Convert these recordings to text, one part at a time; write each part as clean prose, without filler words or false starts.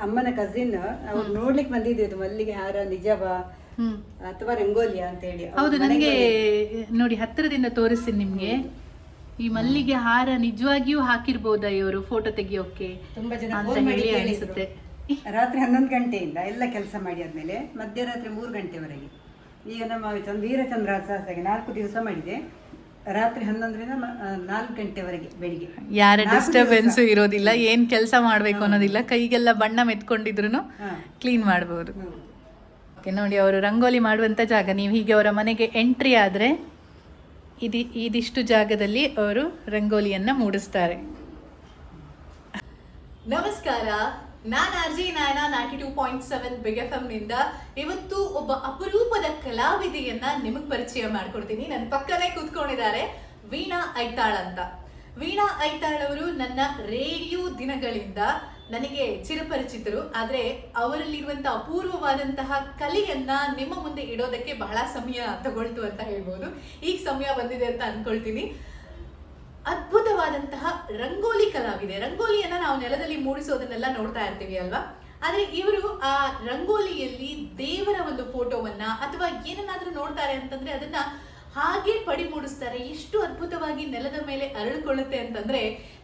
ಅಮ್ಮನ ಕಸಿನ್ ಅವ್ರು ನೋಡ್ಲಿಕ್ಕೆ ಬಂದಿದ್ದು ಮಲ್ಲಿಗೆ ಹಾರ ನಿಜವಾ ಅಥವಾ ರಂಗೋಲಿಯಾ ಅಂತ ಹೇಳಿ. ಹೌದು, ನನಗೆ ನೋಡಿ ಹತ್ತಿರದಿಂದ ತೋರಿಸ್ತೀನಿ ನಿಮ್ಗೆ. ಈ ಮಲ್ಲಿಗೆ ಹಾರ ನಿಜವಾಗಿಯೂ ಹಾಕಿರ್ಬೋದಾ ಇವರು ಫೋಟೋ ತೆಗಿಯೋಕೆ ತುಂಬಾ ಜನ ಅಂತ ಫೋನ್ ಮಾಡಿ ಹೇಳಿ ಕೇಳಿದ್ರು. ಅನಿಸುತ್ತೆ. ರಾತ್ರಿ 11 ಗಂಟೆಯಿಂದ ಎಲ್ಲ ಕೆಲಸ ಮಾಡಿ ಆದ್ಮೇಲೆ ಮಧ್ಯರಾತ್ರಿ 3 ಗಂಟೆವರೆಗೆ. ಈಗ ನಮ್ಮ ವೀರಚಂದ್ರ ಸಾಹಸಗೆ 4 ದಿವಸ ಮಾಡಿದೆ. ರಾತ್ರಿ 11ರಿಂದ 4 ಗಂಟೆವರೆಗೆ ಬೆಳಿಗ್ಗೆ. ಯಾರ ಡಿಸ್ಟರ್ಬೆನ್ಸ್ ಇರೋದಿಲ್ಲ, ಏನ್ ಕೆಲಸ ಮಾಡ್ಬೇಕು ಅನ್ನೋದಿಲ್ಲ. ಕೈಗೆಲ್ಲ ಬಣ್ಣ ಮೆತ್ಕೊಂಡಿದ್ರು ಕ್ಲೀನ್ ಮಾಡಬಹುದು. ನೋಡಿ, ಅವರು ರಂಗೋಲಿ ಮಾಡುವಂತ ಜಾಗ. ನೀವು ಹೀಗೆ ಅವರ ಮನೆಗೆ ಎಂಟ್ರಿ ಆದ್ರೆ ಇದಿಷ್ಟು ಜಾಗದಲ್ಲಿ ಅವರು ರಂಗೋಲಿಯನ್ನ ಮೂಡಿಸ್ತಾರೆ. ನಮಸ್ಕಾರ, ನಾನು ಆರ್ಜಿ ನಾಯನ 92.7 ಬಿಗ್ FM ನಿಂದ ಇವತ್ತು ಒಬ್ಬ ಅಪರೂಪದ ಕಲಾವಿದೆಯನ್ನ ನಿಮಗ್ ಪರಿಚಯ ಮಾಡ್ಕೊಡ್ತೀನಿ. ನನ್ನ ಪಕ್ಕನೇ ಕೂತ್ಕೊಂಡಿದ್ದಾರೆ ವೀಣಾ ಐತಾಳ್ ಅಂತ. ವೀಣಾ ಐತಾಳ್ ಅವರು ನನ್ನ ರೇಡಿಯೋ ದಿನಗಳಿಂದ ನನಗೆ ಚಿರಪರಿಚಿತರು. ಆದ್ರೆ ಅವರಲ್ಲಿರುವಂತ ಅಪೂರ್ವವಾದಂತಹ ಕಲೆಯನ್ನ ನಿಮ್ಮ ಮುಂದೆ ಇಡೋದಕ್ಕೆ ಬಹಳ ಸಮಯ ತಗೊಳ್ತು ಅಂತ ಹೇಳ್ಬೋದು. ಈಗ ಸಮಯ ಬಂದಿದೆ ಅಂತ ಅನ್ಕೊಳ್ತೀನಿ. ಅದ್ಭುತವಾದಂತಹ ರಂಗೋಲಿ ಕಲಾವಿದೆ. ರಂಗೋಲಿಯನ್ನ ನಾವು ನೆಲದಲ್ಲಿ ಮೂಡಿಸೋದನ್ನೆಲ್ಲ ನೋಡ್ತಾ ಇರ್ತೀವಿ ಅಲ್ವಾ? ಆದ್ರೆ ಇವರು ಆ ರಂಗೋಲಿಯಲ್ಲಿ ದೇವರ ಒಂದು ಫೋಟೋವನ್ನ ಅಥವಾ ಏನನ್ನಾದ್ರೂ ನೋಡ್ತಾರೆ ಅಂತಂದ್ರೆ ಅದನ್ನ ಹಾಗೆ ಪಡಿ ಮೂಡಿಸ್ತಾರೆ. ಎಷ್ಟು ಅದ್ಭುತವಾಗಿ ನೆಲದ ಮೇಲೆ ಅರಳಿಕೊಳ್ಳುತ್ತೆ ಅಂತಂದ್ರೆ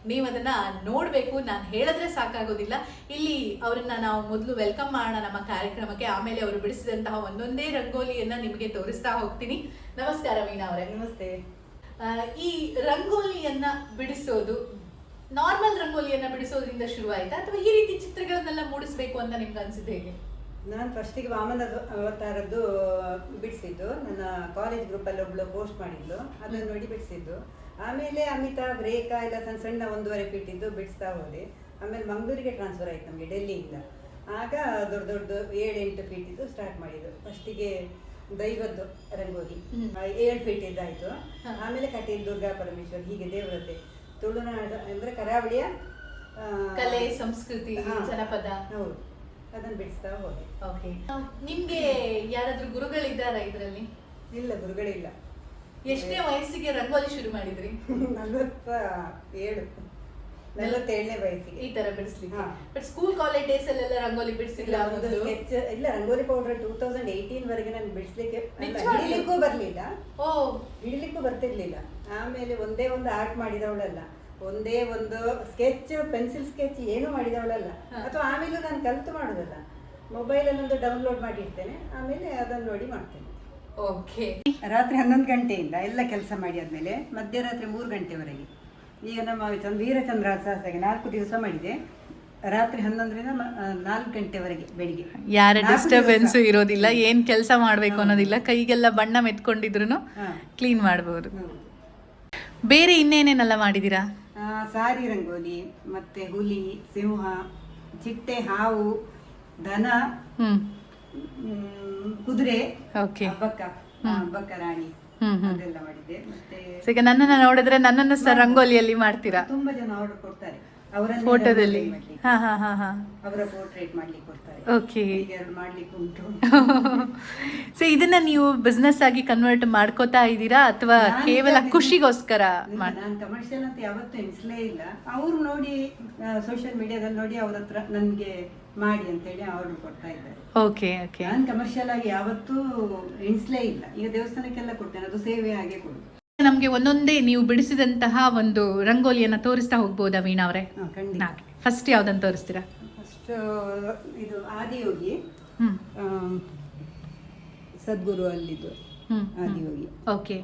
ನೀವು ಅದನ್ನ ನೋಡ್ಬೇಕು. ನಾನು ಹೇಳಿದ್ರೆ ಸಾಕಾಗೋದಿಲ್ಲ. ಇಲ್ಲಿ ಅವರನ್ನ ನಾವು ಮೊದಲು ವೆಲ್ಕಮ್ ಮಾಡೋಣ ನಮ್ಮ ಕಾರ್ಯಕ್ರಮಕ್ಕೆ. ಆಮೇಲೆ ಅವರು ಬಿಡಿಸಿದಂತಹ ಒಂದೊಂದೇ ರಂಗೋಲಿಯನ್ನ ನಿಮಗೆ ತೋರಿಸ್ತಾ ಹೋಗ್ತೀನಿ. ನಮಸ್ಕಾರ ವೀಣಾ ಅವರೇ. ನಮಸ್ತೆ. ಈ ರಂಗೋಲಿಯನ್ನ ಬಿಡಿಸೋದು ನಾರ್ಮಲ್ ರಂಗೋಲಿಯನ್ನ ಬಿಡಿಸೋದ್ರಿಂದ ಶುರುವಾಯ್ತಾ ಅಥವಾ ಈ ರೀತಿ ಚಿತ್ರಗಳನ್ನೆಲ್ಲ ಮೂಡಿಸ್ಬೇಕು ಅಂತ ನಿಮ್ಗೆ ಅನ್ಸಿದ್ದು ಹೇಗೆ? ನಾನು ಫಸ್ಟಿಗೆ ವಾಮನ ಅವತಾರದ್ದು ಬಿಡಿಸಿದ್ದು. ನನ್ನ ಕಾಲೇಜ್ ಗ್ರೂಪಲ್ಲಿ ಒಬ್ಳು ಪೋಸ್ಟ್ ಮಾಡಿದ್ಲು, ಅದನ್ನು ನೋಡಿ ಬಿಡಿಸಿದ್ದು. ಆಮೇಲೆ ಅಮಿತಾಬ್, ರೇಖಾ ಎಲ್ಲ ಸಣ್ಣ ಸಣ್ಣ 1.5 ಫೀಟ್ ಇದ್ದು ಬಿಡಿಸ್ತಾ ಹೋದೆ. ಆಮೇಲೆ ಮಂಗಳೂರಿಗೆ ಟ್ರಾನ್ಸ್ಫರ್ ಆಯ್ತು ನಮಗೆ ಡೆಲ್ಲಿಯಿಂದ. ಆಗ ದೊಡ್ಡ ದೊಡ್ಡ 7-8 ಫೀಟ್ ಇದ್ದು ಸ್ಟಾರ್ಟ್ ಮಾಡಿದ್ದು. ಫಸ್ಟಿಗೆ ದೈವದ್ದು ರಂಗೋಲಿ 7 ಫೀಟ್ ಇದ್ದಾಯ್ತು. ಆಮೇಲೆ ಕಟೀಲ್, ದುರ್ಗಾ ಪರಮೇಶ್ವರ್, ಹೀಗೆ ದೇವರತೆ, ತುಳುನಾಡು ಅಂದ್ರೆ ಕರಾವಳಿಯ ಕಲೆ, ಸಂಸ್ಕೃತಿ, ಜನಪದ, ಹೌದು, ಅದನ್ನು ಬಿಡಿಸ್ತಾ ಹೋದೆ. ಓಕೆ. ನಿಮ್ಗೆ ಯಾರಾದ್ರೂ ಗುರುಗಳಿದ್ದಾರಾ ಇದರಲ್ಲಿ? ಇಲ್ಲ, ಗುರುಗಳಿಲ್ಲ. ಎಷ್ಟೇ ವಯಸ್ಸಿಗೆ ರಂಗೋಲಿ ಶುರು ಮಾಡಿದ್ರಿ? 47ನೇ ವಯಸ್ಸಿಗೆ ಈ ತರ ಬಿಡಿಸ್ಲಿಕ್ಕೆ. ಬಟ್ ಸ್ಕೂಲ್ ಕಾಲೇಜ್ ಡೇಸ್ ಅಲ್ಲೆಲ್ಲ ರಂಗೋಲಿ ಬಿಡಿಸಿಲ್ಲ? ಇಲ್ಲ, ರಂಗೋಲಿ ಪೌಡರ್ 2018 ವರೆಗೆ ನಾನು ಬಿಡಿಸ್ಲಿಕ್ಕೆ ಹಿಡಿಲಿಕ್ಕೂ ಬರ್ಲಿಲ್ಲ. ಹಿಡಿಲಿಕ್ಕೂ ಬರ್ತಿರ್ಲಿಲ್ಲ. ಆಮೇಲೆ ಒಂದೇ ಒಂದು ಆರ್ಟ್ ಮಾಡಿದವಳಲ್ಲ, ಒಂದೇ ಒಂದು ಸ್ಕೆಚ್, ಪೆನ್ಸಿಲ್ ಸ್ಕೆಚ್ ಏನು ಮಾಡಿದವಳಲ್ಲ. ಅಥವಾ ಆಮೇಲೆ ನಾನು ಕಲಿತು ಮಾಡೋದಲ್ಲ, ಮೊಬೈಲಲ್ಲಿ ಒಂದು ಡೌನ್ಲೋಡ್ ಮಾಡಿರ್ತೇನೆ, ಆಮೇಲೆ ಅದನ್ನು ನೋಡಿ ಮಾಡ್ತೇನೆ. ಓಕೆ. ರಾತ್ರಿ 11 ಗಂಟೆಯಿಂದ ಎಲ್ಲ ಕೆಲಸ ಮಾಡಿ ಆದ್ಮೇಲೆ ಮಧ್ಯರಾತ್ರಿ 3 ಗಂಟೆವರೆಗೆ. ಈಗ ನಮ್ಮ ವೀರಚಂದ್ರ ಸಾಹಸಗೆ 4 ದಿವಸ ಮಾಡಿದೆ. ರಾತ್ರಿ 11ರಿಂದ 4 ಗಂಟೆವರೆಗೆ ಬೆಳಿಗ್ಗೆ. ಯಾರ ಡಿಸ್ಟರ್ಬೆನ್ಸ್ ಇರೋದಿಲ್ಲ, ಏನ್ ಕೆಲಸ ಮಾಡ್ಬೇಕು ಅನ್ನೋದಿಲ್ಲ. ಕೈಗೆಲ್ಲ ಬಣ್ಣ ಮೆತ್ಕೊಂಡಿದ್ರು ಕ್ಲೀನ್ ಮಾಡಬಹುದು. ಬೇರೆ ಇನ್ನೇನೇನೆಲ್ಲ ಮಾಡಿದೀರಾ? ಸಾರಿ ರಂಗೋಲಿ, ಮತ್ತೆ ಹುಲಿ, ಸಿಂಹ, ಚಿಟ್ಟೆ, ಹಾವು, ದನ, ಕುದುರೆ, ಬಕ್ಕ ರಾಣಿ, ಅದೆಲ್ಲ ಮಾಡಿದ್ದೆ. ಮತ್ತೆ ಈಗ ನನ್ನನ್ನ ನೋಡಿದ್ರೆ ನನ್ನನ್ನು ಸಹ ರಂಗೋಲಿಯಲ್ಲಿ ಮಾಡ್ತೀರಾ? ತುಂಬಾ ಜನ ಆರ್ಡರ್ ಕೊಡ್ತಾರೆ ಫೋಟೋದಲ್ಲಿ. ಅವರ ಪೋರ್ಟ್ರೇಟ್ ಮಾಡ್ಲಿಕ್ಕೆ ಕೊಡ್ತಾರೆ. ಓಕೆ. ಮಾಡ್ಲಿಕ್ಕೆ ಉಂಟು. ಸೊ ಇದನ್ನ ನೀವು ಬಿಸ್ನೆಸ್ ಆಗಿ ಕನ್ವರ್ಟ್ ಮಾಡ್ಕೋತಾ ಇದ್ದೀರಾ ಅಥವಾ ಕೇವಲ ಖುಷಿಗೋಸ್ಕರ? ನಾನು ಕಮರ್ಷಿಯಲ್ ಅಂತ ಯಾವತ್ತೂ ಎಣಿಸ್ಲೇ ಇಲ್ಲ. ಅವ್ರು ನೋಡಿ ಸೋಷಿಯಲ್ ಮೀಡಿಯಾದಲ್ಲಿ ನೋಡಿ ಅವ್ರ ಹತ್ರ ನನ್ಗೆ ಮಾಡಿ ಅಂತ ಹೇಳಿ ಆರ್ಡರ್ ಕೊಡ್ತಾ ಇದ್ದಾರೆ. Okay okay. ನಾನು ಕಮರ್ಷಿಯಲ್ ಆಗಿ ಯಾವತ್ತೂ ಎಣಿಸ್ಲೇ ಇಲ್ಲ. ಈಗ ದೇವಸ್ಥಾನಕ್ಕೆಲ್ಲ ಕೊಡ್ತೇನೆ, ಅದು ಸೇವೆ ಆಗಿ ಕೊಡುದು. ನಮ್ಗೆ ಒಂದೊಂದೇ ನೀವು ಬಿಡಿಸಿದಂತಹ ಒಂದು ರಂಗೋಲಿಯನ್ನ ತೋರಿಸ್ತಾ ಹೋಗ್ಬೋದಾ ವೀಣಾ ಅವರೇ? ಖಂಡಿತ. ಫಸ್ಟ್ ಯಾವ್ದನ್ನ ತೋರಿಸ್ತೀರಾ? ಫಸ್ಟ್ ಇದು ಆದಿಯೋಗಿ, ಸದ್ಗುರು ಅಲ್ಲಿದ್ದು ಆದಿಯೋಗಿ. ಓಕೆ.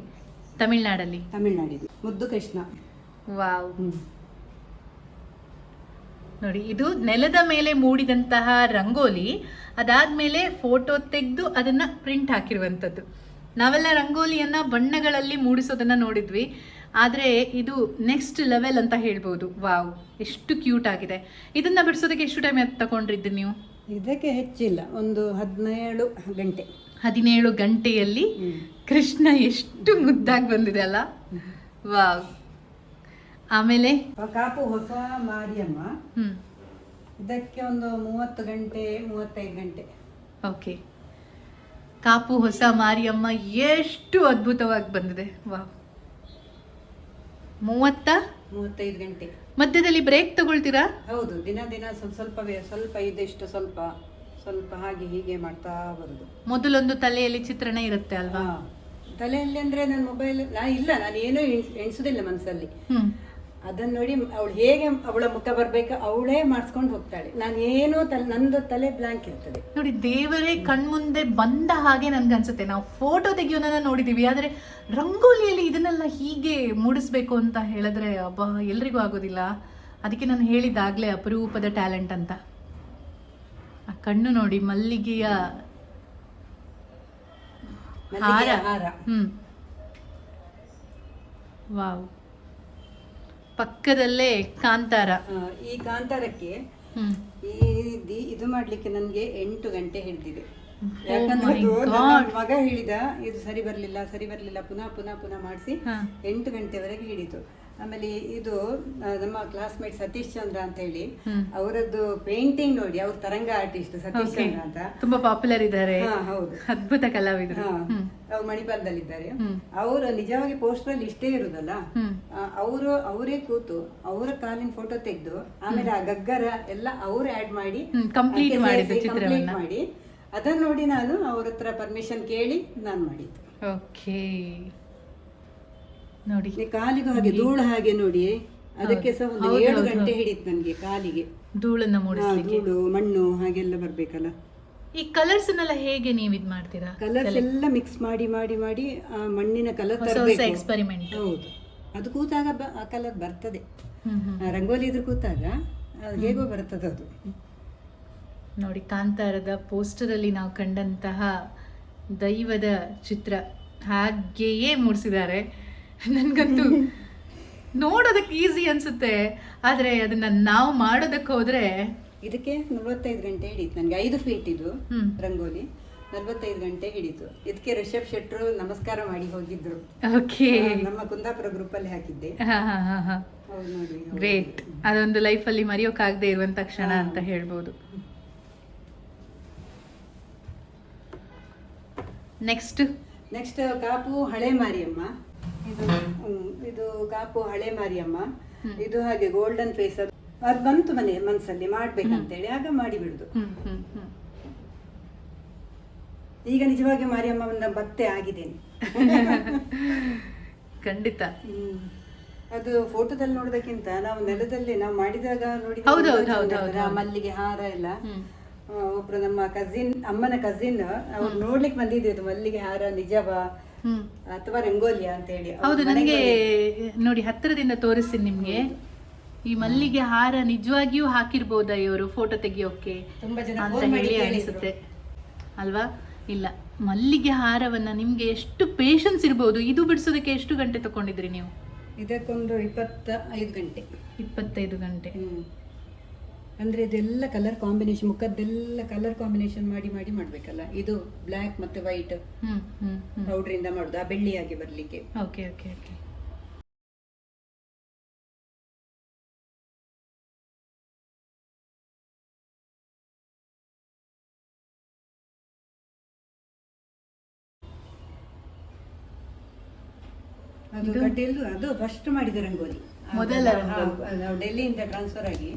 ತಮಿಳ್ನಾಡಿದ್ದು ಮುದ್ದು ಕೃಷ್ಣ. ವಾವ್. ನೋಡಿ, ಇದು ನೆಲದ ಮೇಲೆ ಮೂಡಿದಂತಹ ರಂಗೋಲಿ. ಅದಾದ್ಮೇಲೆ ಫೋಟೋ ತೆಗೆದು ಅದನ್ನ ಪ್ರಿಂಟ್ ಹಾಕಿರುವಂಥದ್ದು. ನಾವೆಲ್ಲ ರಂಗೋಲಿಯನ್ನ ಬಣ್ಣಗಳಲ್ಲಿ ಮೂಡಿಸೋದನ್ನ ನೋಡಿದ್ವಿ, ಆದರೆ ಇದು ನೆಕ್ಸ್ಟ್ ಲೆವೆಲ್ ಅಂತ ಹೇಳ್ಬೋದು. ವಾವ್, ಎಷ್ಟು ಕ್ಯೂಟ್ ಆಗಿದೆ. ಇದನ್ನ ಬಿಡಿಸೋದಕ್ಕೆ ಎಷ್ಟು ಟೈಮ್ ತಗೊಂಡ್ರಿದ್ದು ನೀವು? ಇದಕ್ಕೆ ಹೆಚ್ಚಿಲ್ಲ, ಒಂದು 17 ಗಂಟೆ. 17 ಗಂಟೆಯಲ್ಲಿ ಕೃಷ್ಣ ಎಷ್ಟು ಮುದ್ದಾಗಿ ಬಂದಿದೆ ಅಲ್ಲ. ವಾವ್. ಆಮೇಲೆ ಕಾಪು ಹೊಸ ಮಾರಿಯಮ್ಮ, ಇದಕ್ಕೆ ಒಂದು 30 ಗಂಟೆ 35 ಗಂಟೆ. ಓಕೆ. ಕಾಪು ಹೊಸ ಮಾರಿಯಮ್ಮ ಎಷ್ಟು ಅದ್ಭುತವಾಗಿ ಬಂದಿದೆ. ವಾವ್. 35 ಗಂಟೆ. ಮಧ್ಯದಲ್ಲಿ ಬ್ರೇಕ್ ತಗೊಳ್ತೀರಾ? ಹೌದು, ದಿನ ದಿನ ಸ್ವಲ್ಪ ಇದಿಷ್ಟು ಸ್ವಲ್ಪ ಸ್ವಲ್ಪ ಹಾಗೆ ಹೀಗೆ ಮಾಡ್ತಾ ಬರುದು. ಮೊದಲೊಂದು ತಲೆಯಲ್ಲಿ ಚಿತ್ರಣ ಇರುತ್ತೆ ಅಲ್ವಾ? ತಲೆಯಲ್ಲಿ ಅಂದ್ರೆ ನನ್ನ ಮೊಬೈಲ್ ನಾನು ಏನೂ ಎಣಿಸುದಿಲ್ಲ ಮನಸ್ಸಲ್ಲಿ. ಅದನ್ನ ನೋಡಿ ಅವಳು ಹೇಗೆ ಅವಳ ಮುಖ ಬರ್ಬೇಕು ಅವಳೇ ಮಾಡಿಸ್ಕೊಂಡು ಹೋಗ್ತಾಳೆ. ನಾನು ಏನೋ ನಂದು ತಲೆ ಬ್ಲಾಂಕ್ ಇರ್ತದೆ. ನೋಡಿ, ದೇವರೇ ಕಣ್ಮುಂದೆ ಬಂದ ಹಾಗೆ ನನ್ಗೆ ಅನ್ಸುತ್ತೆ. ನಾವು ಫೋಟೋ ತೆಗಿಯೋದನ್ನ ನೋಡಿದೀವಿ, ಆದ್ರೆ ರಂಗೋಲಿಯಲ್ಲಿ ಇದನ್ನೆಲ್ಲ ಹೀಗೆ ಮೂಡಿಸ್ಬೇಕು ಅಂತ ಹೇಳಿದ್ರೆ ಅಬ್ಬಾ ಎಲ್ರಿಗೂ ಆಗೋದಿಲ್ಲ. ಅದಕ್ಕೆ ನಾನು ಹೇಳಿದ್ದಾಗ್ಲೇ ಅಪರೂಪದ ಟ್ಯಾಲೆಂಟ್ ಅಂತ. ಆ ಕಣ್ಣು ನೋಡಿ, ಮಲ್ಲಿಗೆಯ ಹಾರ. ವಾವ್. ಪಕ್ಕದಲ್ಲೇ ಕಾಂತಾರ. ಈ ಕಾಂತಾರಕ್ಕೆ ಇದು ಮಾಡ್ಲಿಕ್ಕೆ ನನ್ಗೆ 8 ಗಂಟೆ ಹಿಡಿದಿದೆ. ಯಾಕಂದ್ರೆ ಮಗ ಹೇಳಿದ ಇದು ಸರಿ ಬರ್ಲಿಲ್ಲ ಪುನಃ ಪುನಃ ಪುನಃ ಮಾಡಿಸಿ 8 ಗಂಟೆವರೆಗೆ ಹಿಡಿತು. ಆಮೇಲೆ ಇದು ನಮ್ಮ ಕ್ಲಾಸ್ಮೇಟ್ ಸತೀಶ್ ಚಂದ್ರ ಅಂತ ಹೇಳಿ ಅವರದ್ದು ಪೇಂಟಿಂಗ್ ನೋಡಿ, ಅವ್ರ ತರಂಗ ಆರ್ಟಿಸ್ಟ್ ಸತೀಶ್ ಚಂದ್ರ ಅಂತ ತುಂಬಾ ಪಾಪ್ಯುಲರ್ ಇದ್ದಾರೆ. ಹೌದು, ಅದ್ಭುತ ಕಲಾವಿದರು. ಅವ್ರು ಮಣಿಪಾಲದಲ್ಲಿದ್ದಾರೆ. ಅವರು ನಿಜವಾಗಿ ಪೋಸ್ಟರ್ ಅಲ್ಲಿ ಇಷ್ಟೇ ಇರುದಲ್ಲ, ಅವರೇ ಕೂತು ಅವರ ಕಾಲಿನ ಫೋಟೋ ತೆಗೆದು ಆಮೇಲೆ ಆ ಗಗ್ಗರ ಎಲ್ಲ ಅವರು ಆಡ್ ಮಾಡಿ ಕಂಪ್ಲೀಟ್ ಮಾಡಿ ಅದನ್ನ ನೋಡಿ ನಾನು ಅವ್ರ ಹತ್ರ ಪರ್ಮಿಷನ್ ಕೇಳಿ ನಾನು ಮಾಡಿದ್ದು. ಓಕೆ, ನೋಡಿ ಕಾಲಿಗೂ ಹಾಗೆ ಧೂಳು ಹಾಗೆ ನೋಡಿ, ಅದಕ್ಕೆ ಸಹ ಒಂದು 7 ಗಂಟೆ ಹಿಡಿತು ನನಗೆ ಕಾಲಿಗೆ. ಧೂಳನ್ನ ಮೂಡಿಸ್ಲಿಕ್ಕೆ ಧೂಳು ಮಣ್ಣು ಹಾಗೆಲ್ಲ ಬರ್ಬೇಕಲ್ಲ. ಈ ಕಲರ್ಸ್ ನೆಲ್ಲ ಹೇಗೆ ನೀವು ಇದು ಮಾಡ್ತೀರಾ? ಕಲರ್ಸ್ ಎಲ್ಲ ಮಿಕ್ಸ್ ಮಾಡಿ ಮಾಡಿ ಮಾಡಿ ಆ ಮಣ್ಣಿನ ಕಲರ್ ತರಬೇಕು. ಎಕ್ಸ್ಪೆರಿಮೆಂಟ್. ಹೌದು, ಅದು ಕೂತಾಗ ಆ ಕಲರ್ ಬರ್ತದೆ. ರಂಗೋಲಿ ಇದ್ರ ಕೂತಾಗ ಹೇಗೋ ಬರ್ತದೆ ಅದು. ನೋಡಿ, ಕಾಂತಾರದ ಪೋಸ್ಟರ್ ಅಲ್ಲಿ ನಾವು ಕಂಡಂತಹ ದೈವದ ಚಿತ್ರ ಹಾಗೆಯೇ ಮೂಡಿಸಿದ್ದಾರೆ. ನನ್ಗಂತೂ ನೋಡೋದಕ್ಕೆ ಈಸಿ ಅನ್ಸುತ್ತೆ, ಆದ್ರೆ ಅದನ್ನ ನಾವು ಮಾಡೋದಕ್ಕೆ ಹೋದ್ರೆ ಇದಕ್ಕೆ 45 ಗಂಟೆ ಹಿಡಿತು ನನಗೆ. 5 ಫೀಟ್ ಇದು ರಂಗೋಲಿ, 45 ಗಂಟೆ ಹಿಡಿತು. ಇದಕ್ಕೆ ರಿಷಬ್ ಶೆಟ್ರು ನಮಸ್ಕಾರ ಮಾಡಿ ಹೋಗಿದ್ರು. ಓಕೆ, ನಮ್ಮ ಕುಂದಾಪುರ ಗ್ರೂಪ್ ಅಲ್ಲಿ ಹಾಕಿದ್ದೆ. ನೋಡಿ, ಗ್ರೇಟ್. ಅದೊಂದು ಲೈಫಲ್ಲಿ ಮರೆಯೋಕ್ಕಾಗದೆ ಇರುವಂತ ಕ್ಷಣ ಅಂತ ಹೇಳ್ಬೋದು. ನೆಕ್ಸ್ಟ್ ಕಾಪು ಹಳೆ ಮಾರಿಯಮ್ಮ. ಇದು ಕಾಪು ಹಳೆ ಮಾರಿಯಮ್ಮ. ಇದು ಹಾಗೆ ಗೋಲ್ಡನ್ ಫೇಸ್. ಅದು ಬಂತು ಮನಸ್ಸಲ್ಲಿ ಮಾಡ್ಬೇಕಂತೇಳಿ ಆಗ ಮಾಡಿ ಬಿಡುದು. ಈಗ ನಿಜವಾಗಿ ಮಾರಿಯಮ್ಮನ ಭಕ್ತೆ ಆಗಿದ್ದೇನೆ. ಖಂಡಿತ. ಅದು ಫೋಟೋದಲ್ಲಿ ನೋಡೋದಕ್ಕಿಂತ ನಾವು ನೆಲದಲ್ಲಿ ನಾವು ಮಾಡಿದಾಗ ನೋಡಿ, ಮಲ್ಲಿಗೆ ಹಾರ ಎಲ್ಲ ಒಬ್ರು ನಮ್ಮ ಅಮ್ಮನ ಕಸಿನ್ ಅವ್ರು ನೋಡ್ಲಿಕ್ಕೆ ಬಂದಿದ್ರು. ಇದು ಮಲ್ಲಿಗೆ ಹಾರ ನಿಜವಾ ಅಥವಾ ರಂಗೋಲಿಯಾ ಅಂತ ಹೇಳಿ. ಹೌದು, ನನಗೆ ನೋಡಿ ಹತ್ತಿರದಿಂದ ತೋರಿಸ್ತೀನಿ ನಿಮ್ಗೆ. ಈ ಮಲ್ಲಿಗೆ ಹಾರ ನಿಜವಾಗಿಯೂ ಹಾಕಿರ್ಬೋದಾ ಇವರು ಫೋಟೋ ತೆಗಿಯೋಕೆ ಅಂತ ಹೇಳಿ ಅನಿಸುತ್ತೆ ಅಲ್ವಾ? ಇಲ್ಲ, ಮಲ್ಲಿಗೆ ಹಾರವನ್ನ ನಿಮ್ಗೆ ಎಷ್ಟು ಪೇಷನ್ಸ್ ಇರ್ಬೋದು. ಇದು ಬಿಡಿಸೋದಕ್ಕೆ ಎಷ್ಟು ಗಂಟೆ ತಗೊಂಡಿದ್ರಿ ನೀವು? ಇದಕ್ಕೊಂದು 25 ಗಂಟೆ. 25 ಗಂಟೆ ಅಂದ್ರೆ ಇದೆಲ್ಲ ಕಲರ್ ಕಾಂಬಿನೇಷನ್, ಮುಖದ್ದೆಲ್ಲ ಕಲರ್ ಕಾಂಬಿನೇಷನ್ ಮಾಡಿ ಮಾಡಿ ಮಾಡ್ಬೇಕಲ್ಲ. ಇದು ಬ್ಲ್ಯಾಕ್ ಮತ್ತೆ ವೈಟ್ ಪೌಡರ್ ಇಂದ ಮಾಡುದು, ಆ ಬೆಳ್ಳಿಯಾಗಿ ಬರ್ಲಿಕ್ಕೆ. Okay okay okay. ಅದು ಕಟೀಲು, ಅದು ಫಸ್ಟ್ ಮಾಡಿದ ರಂಗೋಲಿ. ಮೊದಲ ನಾವು ಡೆಲ್ಲಿಯಿಂದ ಟ್ರಾನ್ಸ್ಫರ್ ಆಗಿ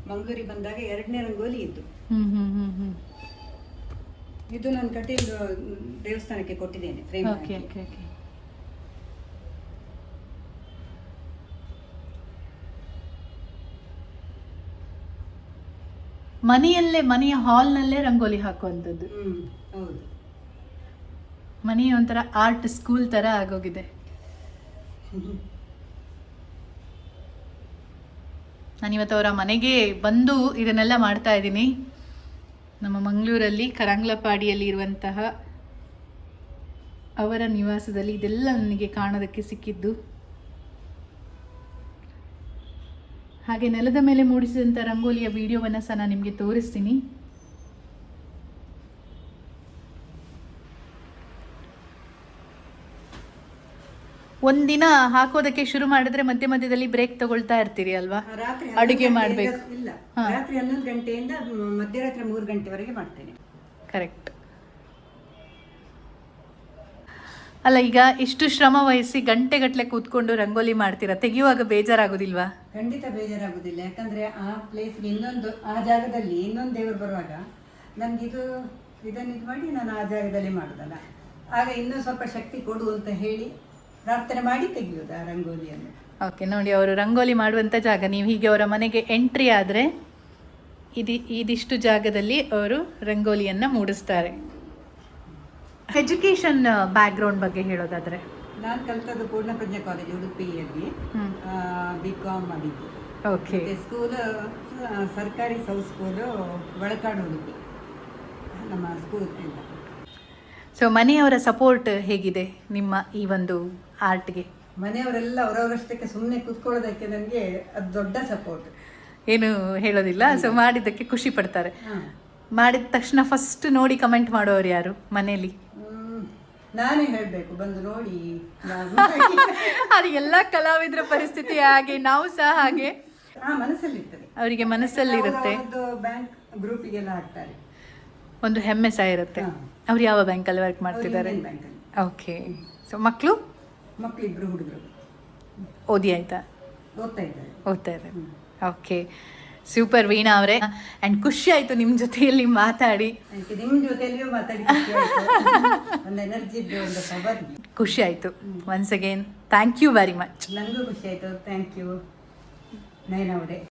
ಮಂಗಳೂರಿಗೆ ಬಂದಾಗ 2ನೇ ರಂಗೋಲಿ ಇದ್ದು. ಇದು ನಾನು ಕಟೀಲ್ ದೇವಸ್ಥಾನಕ್ಕೆ ಕೊಟ್ಟಿದ್ದೇನೆ ಫ್ರೇಮ್ ಹಾಕಿ. ಮನೆಯಲ್ಲೇ, ಮನೆಯ ಹಾಲ್ನಲ್ಲೇ ರಂಗೋಲಿ ಹಾಕುವಂಥದ್ದು. ಹೌದು, ಮನೆಯ ಒಂಥರ ಆರ್ಟ್ ಸ್ಕೂಲ್ ತರ ಆಗೋಗಿದೆ. ನಾನಿವತ್ತು ಅವರ ಮನೆಗೆ ಬಂದು ಇದನ್ನೆಲ್ಲ ಮಾಡ್ತಾ ಇದ್ದೀನಿ. ನಮ್ಮ ಮಂಗಳೂರಲ್ಲಿ ಕರಂಗ್ಲಪಾಡಿಯಲ್ಲಿ ಇರುವಂತಹ ಅವರ ನಿವಾಸದಲ್ಲಿ ಇದೆಲ್ಲ ನನಗೆ ಕಾಣೋದಕ್ಕೆ ಸಿಕ್ಕಿದ್ದು. ಹಾಗೆ ನೆಲದ ಮೇಲೆ ಮೂಡಿಸಿದಂಥ ರಂಗೋಲಿಯ ವಿಡಿಯೋವನ್ನು ಸಹ ನಾನು ನಿಮಗೆ ತೋರಿಸ್ತೀನಿ. ಒಂದಿನ ಹಾಕೋದಕ್ಕೆ ಶುರು ಮಾಡಿದ್ರೆ ಮಧ್ಯ ಮಧ್ಯದಲ್ಲಿ ಬ್ರೇಕ್ ತಗೊಳ್ತಾ ಇರ್ತೀರಿ ಅಲ್ವಾ? ಅಡುಗೆ ಮಾಡ್ಬೇಕು. ಇಲ್ಲ, ರಾತ್ರಿ 11 ಗಂಟೆಯಿಂದ ಮಧ್ಯರಾತ್ರಿ 3 ಗಂಟೆವರೆಗೆ ಮಾಡ್ತೇನೆ. ಕರೆಕ್ಟ್. ಅಲ್ಲ, ಈಗ ಇಷ್ಟು ಶ್ರಮ ವಹಿಸಿ ಗಂಟೆಗಟ್ಟಲೆ ಕೂತ್ಕೊಂಡು ರಂಗೋಲಿ ಮಾಡ್ತೀರಾ, ತೆಗೆಯುವಾಗ ಬೇಜಾರಾಗೋದಿಲ್ವಾ? ಖಂಡಿತ ಬೇಜಾರಾಗುದಿಲ್ಲ. ಯಾಕಂದ್ರೆ ಆ ಪ್ಲೇಸ್ಗೆ ಇನ್ನೊಂದು, ಆ ಜಾಗದಲ್ಲಿ ಇನ್ನೊಂದು ದೇವರು ಬರುವಾಗ ನನ್ಗೆ ಇದನ್ನು ಇದು ಮಾಡಿ ನಾನು ಆ ಜಾಗದಲ್ಲಿ ಮಾಡುದಲ್ಲ, ಆಗ ಇನ್ನೂ ಸ್ವಲ್ಪ ಶಕ್ತಿ ಕೊಡು ಅಂತ ಹೇಳಿ ಪ್ರಾರ್ಥನೆ ಮಾಡಿ ತೆಗೆಯುವುದು ಆ ರಂಗೋಲಿಯನ್ನು. ಓಕೆ, ನೋಡಿ ಅವರು ರಂಗೋಲಿ ಮಾಡುವಂಥ ಜಾಗ. ನೀವು ಹೀಗೆ ಅವರ ಮನೆಗೆ ಎಂಟ್ರಿ ಆದರೆ ಇದಿಷ್ಟು ಜಾಗದಲ್ಲಿ ಅವರು ರಂಗೋಲಿಯನ್ನು ಮೂಡಿಸ್ತಾರೆ. ಎಜುಕೇಷನ್ ಬ್ಯಾಕ್ಗ್ರೌಂಡ್ ಬಗ್ಗೆ ಹೇಳೋದಾದರೆ, ನಾನು ಕಲಿತದ್ದು ಪೂರ್ಣಪ್ರಜ್ಞಾ ಕಾಲೇಜ್ ಉಡುಪಿಯಲ್ಲಿ, BCom ಮಾಡಿದ್ದು. ಓಕೆ. ಸ್ಕೂಲ್ ಸರ್ಕಾರಿ ಸೌತ್ ಸ್ಕೂಲು ಒಳಕಾಡು ಉಡುಪಿ ನಮ್ಮ ಸ್ಕೂಲ್ ಎಲ್ಲ. ಸೊ ಮನೆಯವರ ಸಪೋರ್ಟ್ ಹೇಗಿದೆ ನಿಮ್ಮ ಈ ಒಂದು ಆರ್ಟ್ಗೆ? ಮನೆಯವರೆಲ್ಲ ಅವರವರಷ್ಟಕ್ಕೆ ಸುಮ್ಮನೆ ಕೂತ್ಕೊಳ್ಳೋದಕ್ಕೆ ನನಗೆ ಅದು ದೊಡ್ಡ ಸಪೋರ್ಟ್. ಏನು ಹೇಳೋದಿಲ್ಲ, ಸೊ ಮಾಡಿದ್ದಕ್ಕೆ ಖುಷಿ ಪಡ್ತಾರೆ. ಮಾಡಿದ ತಕ್ಷಣ ಫಸ್ಟ್ ನೋಡಿ ಕಮೆಂಟ್ ಮಾಡೋರು ಯಾರು ಮನೇಲಿ? ನಾನೇ ಹೇಳಬೇಕು, ಬಂದು ನೋಡಿ. ಅದು ಎಲ್ಲ ಕಲಾವಿದರ ಪರಿಸ್ಥಿತಿ ಹಾಗೆ, ನಾವು ಸಹ ಹಾಗೆ. ಮನಸ್ಸಲ್ಲಿರ್ತದೆ, ಅವರಿಗೆ ಮನಸ್ಸಲ್ಲಿರುತ್ತೆ. ಬ್ಯಾಂಕ್ ಗ್ರೂಪಿಗೆಲ್ಲ ಹಾಕ್ತಾರೆ, ಒಂದು ಹೆಮ್ಮೆ ಸಹ ಇರುತ್ತೆ. ಅವ್ರು ಯಾವ ಬ್ಯಾಂಕಲ್ಲಿ ವರ್ಕ್ ಮಾಡ್ತಿದ್ದಾರೆ? ಓಕೆ. ಸೊ ಮಕ್ಕಳು ಇಬ್ಬರು ಹುಡುಗರು ಓದಿ ಆಯ್ತಾ? ಓದ್ತಾ ಇದ್ದಾರೆ. ಓಕೆ, ಸೂಪರ್ ವೀಣಾ ಅವರೇ. ಆ್ಯಂಡ್ ಖುಷಿ ಆಯಿತು ನಿಮ್ಮ ಜೊತೆಯಲ್ಲಿ ಮಾತಾಡಿ. ನಿಮ್ಮ ಜೊತೆಯಲ್ಲಿಯೂ ಮಾತಾಡಿ ಒಂದು ಎನರ್ಜಿ ಇದ್ದು, ಒಂದು ಪವರ್. ಖುಷಿ ಆಯಿತು. Once again thank you very much. ನನಗೂ ಖುಷಿ ಆಯಿತು. ಥ್ಯಾಂಕ್ ಯು ನಯನ ಅವರೇ.